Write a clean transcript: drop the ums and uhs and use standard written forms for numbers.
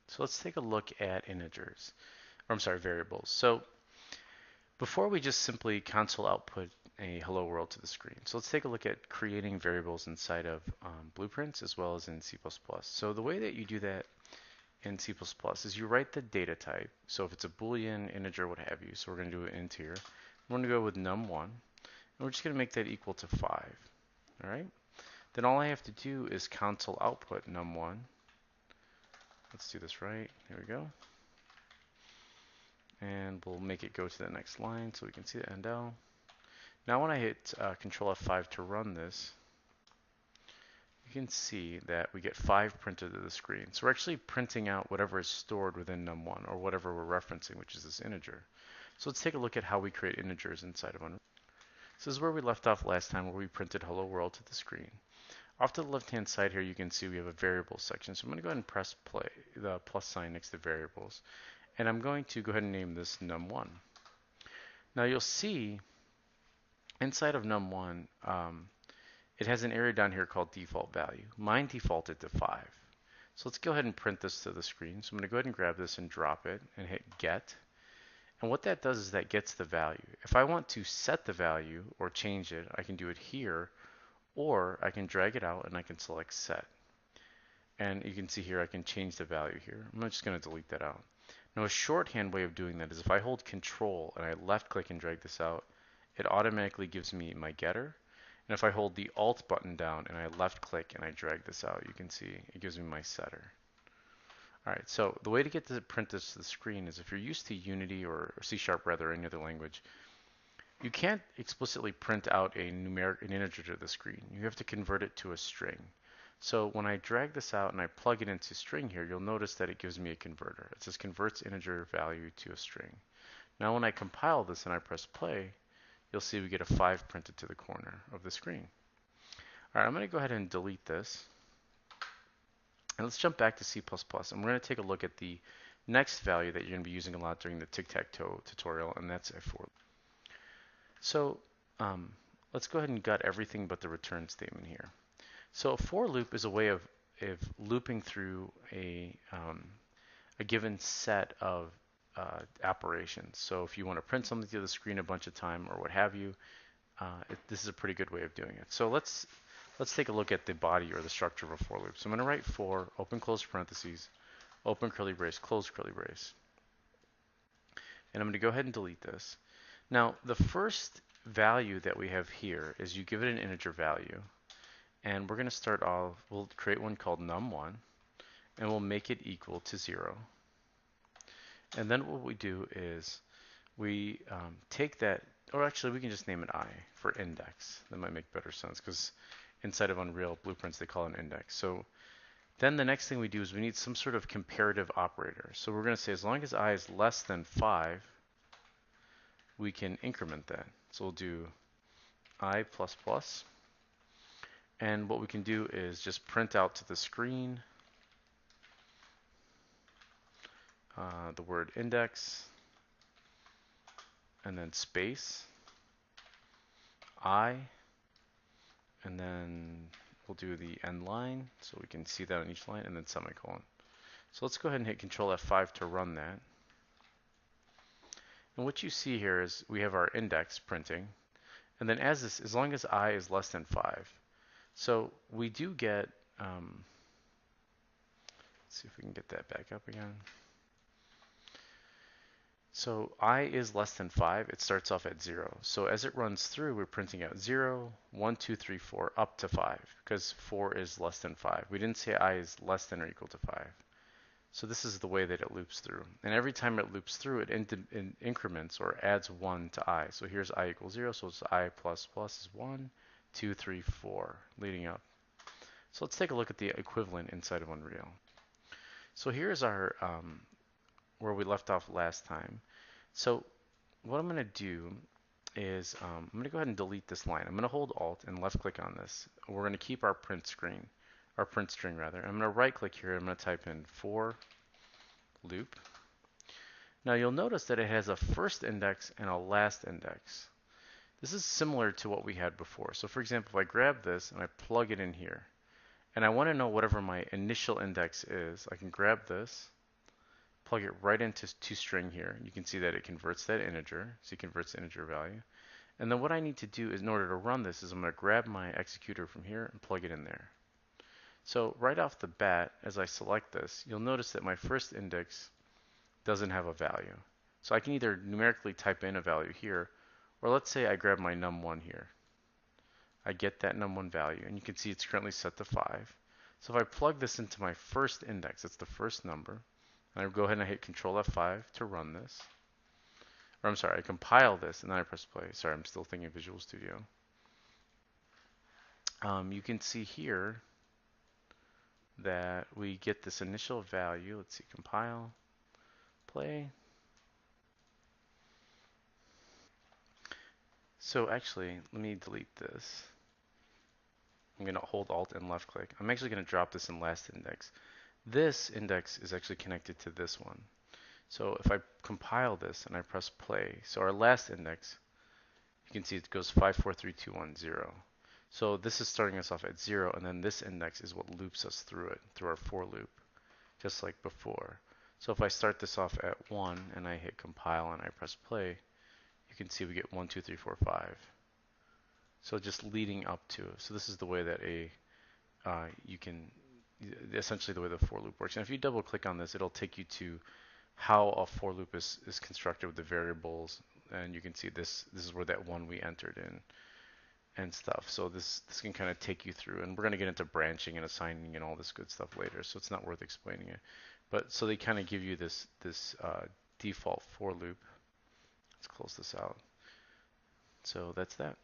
So let's take a look at integers, or I'm sorry, variables. So before we just simply console output a hello world to the screen. So let's take a look at creating variables inside of Blueprints as well as in C++. So the way that you do that in C++ is you write the data type. So if it's a Boolean, integer, what have you. So we're going to do it int here. We're going to go with num1, and we're just going to make that equal to 5. All right. Then all I have to do is console output num1. Let's do this right. There we go. And we'll make it go to the next line so we can see the end out. Now when I hit Control F5 to run this, you can see that we get 5 printed to the screen. So we're actually printing out whatever is stored within num1 or whatever we're referencing, which is this integer. So let's take a look at how we create integers inside of Unreal. So this is where we left off last time, where we printed hello world to the screen. Off to the left hand side here, you can see we have a variables section. So I'm going to go ahead and press play, the plus sign next to variables. And I'm going to go ahead and name this num1. Now you'll see inside of num1, it has an area down here called default value. Mine defaulted to 5. So let's go ahead and print this to the screen. So I'm going to go ahead and grab this and drop it and hit get. And what that does is that gets the value. If I want to set the value or change it, I can do it here, or I can drag it out and I can select set. And you can see here I can change the value here. I'm just going to delete that out. Now a shorthand way of doing that is if I hold control and I left click and drag this out, it automatically gives me my getter. And if I hold the Alt button down and I left click and I drag this out, you can see it gives me my setter. Alright, so the way to get to print this to the screen is if you're used to Unity or C# rather, or any other language, you can't explicitly print out an integer to the screen. You have to convert it to a string. So when I drag this out and I plug it into string here, you'll notice that it gives me a converter. It says converts integer value to a string. Now when I compile this and I press play, you'll see we get a 5 printed to the corner of the screen. All right, I'm going to go ahead and delete this. And let's jump back to C++. And we're going to take a look at the next value that you're going to be using a lot during the tic-tac-toe tutorial, and that's a for. So let's go ahead and gut everything but the return statement here. So a for loop is a way of looping through a given set of operations. So if you want to print something to the screen a bunch of time or what have you, this is a pretty good way of doing it. So let's take a look at the body or the structure of a for loop. So I'm going to write for, open close parentheses, open curly brace, close curly brace. And I'm going to go ahead and delete this. Now the first value that we have here is you give it an integer value. And we're going to start off, we'll create one called num1, and we'll make it equal to 0. And then what we do is we take that, or actually we can just name it I for index. That might make better sense because inside of Unreal Blueprints they call it an index. So then the next thing we do is we need some sort of comparative operator. So we're going to say as long as I is less than 5, we can increment that. So we'll do I plus plus. And what we can do is just print out to the screen the word index, and then space, I, and then we'll do the end line so we can see that on each line, and then semicolon. So let's go ahead and hit Control F5 to run that. And what you see here is we have our index printing, and then as long as I is less than 5. So we do get, let's see if we can get that back up again. So I is less than 5, it starts off at 0. So as it runs through, we're printing out 0, 1, 2, 3, 4, up to 5, because 4 is less than 5. We didn't say I is less than or equal to 5. So this is the way that it loops through. And every time it loops through, it increments or adds 1 to I. So here's I equals 0, so it's I plus plus is 1, 2, 3, 4, leading up. So let's take a look at the equivalent inside of Unreal. So here's our where we left off last time. So what I'm going to do is I'm going to go ahead and delete this line. I'm going to hold Alt and left click on this. We're going to keep our print string rather. I'm going to right click here. I'm going to type in for loop. Now you'll notice that it has a first index and a last index. This is similar to what we had before. So for example, if I grab this and I plug it in here, and I want to know whatever my initial index is, I can grab this plug it right into toString here. You can see that it converts that integer, so it converts the integer value. And then what I need to do is, in order to run this, is I'm going to grab my executor from here and plug it in there. So right off the bat, as I select this, you'll notice that my first index doesn't have a value. So I can either numerically type in a value here, or let's say I grab my num1 here. I get that num1 value, and you can see it's currently set to 5. So if I plug this into my first index, it's the first number, and I go ahead and I hit Control F5 to run this. Or I'm sorry, I compile this, and then I press play. Sorry, I'm still thinking Visual Studio. You can see here that we get this initial value. Let's see, compile, play. So actually, let me delete this. I'm going to hold Alt and left click. I'm actually going to drop this in last index. This index is actually connected to this one. So if I compile this and I press play, so our last index, you can see it goes 543210. So this is starting us off at 0, and then this index is what loops us through it, through our for loop, just like before. So if I start this off at 1 and I hit compile and I press play, you can see we get 1, 2, 3, 4, 5. So just leading up to. So this is the way that you can, essentially the way the for loop works. And if you double click on this, it'll take you to how a for loop is constructed with the variables, and you can see this is where that one we entered in and stuff. So this can kind of take you through, and we're going to get into branching and assigning and all this good stuff later, so it's not worth explaining it. But so they kind of give you this default for loop. Let's close this out. So that's that.